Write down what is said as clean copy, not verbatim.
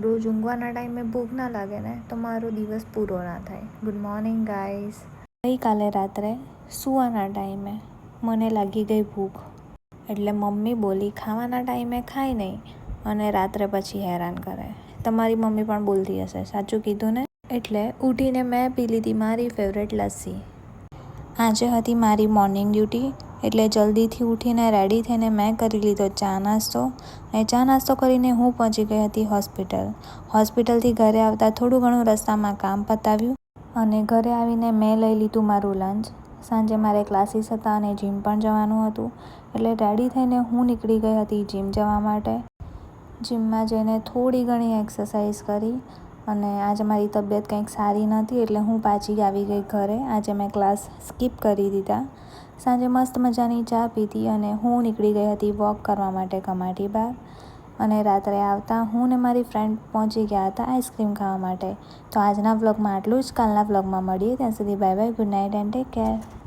રોજ ઊંઘવાના ટાઈમે ભૂખ ના લાગે ને તો મારો દિવસ પૂરો ના થાય. Good morning guys. ગઈકાલે રાત્રે સૂવાના ટાઈમે મને લાગી ગઈ ભૂખ, એટલે મમ્મી બોલી ખાવાના ટાઈમે ખાય નહીં અને રાત્રે પછી હેરાન કરે. તમારી મમ્મી પણ બોલતી હશે, સાચું કીધું ને? એટલે ઉઠીને મેં પી લીધી મારી ફેવરેટ લસ્સી. આજે હતી મારી મોર્નિંગ ડ્યુટી, એટલે જલ્દીથી ઉઠીને રેડી થઈને મેં કરી લીધો ચા નાસ્તો. અને ચા નાસ્તો કરીને હું પહોંચી ગઈ હતી હોસ્પિટલ. હોસ્પિટલથી ઘરે આવતા થોડું ઘણું રસ્તામાં કામ પતાવ્યું અને ઘરે આવીને મેં લઈ લીધું મારું લંચ. સાંજે મારે ક્લાસીસ હતા અને જીમ પણ જવાનું હતું, એટલે રેડી થઈને હું નીકળી ગઈ હતી જીમ જવા માટે. જીમમાં જઈને થોડી ઘણી એક્સરસાઇઝ કરી અને આજે મારી તબિયત કંઈક સારી નહોતી, એટલે હું પાછી આવી ગઈ ઘરે. આજે મેં ક્લાસ સ્કીપ કરી દીધા. સાંજે મસ્ત મજાની ચા પીધી અને હું નીકળી ગઈ હતી વોક કરવા માટે કમાટી બાગ. અને રાત્રે આવતા હું ને મારી ફ્રેન્ડ પહોંચી ગયા હતા આઈસ્ક્રીમ ખાવા માટે. તો આજના વ્લોગમાં આટલું જ. કાલના વ્લોગમાં મળીએ, ત્યાં સુધી bye bye, good night and take care.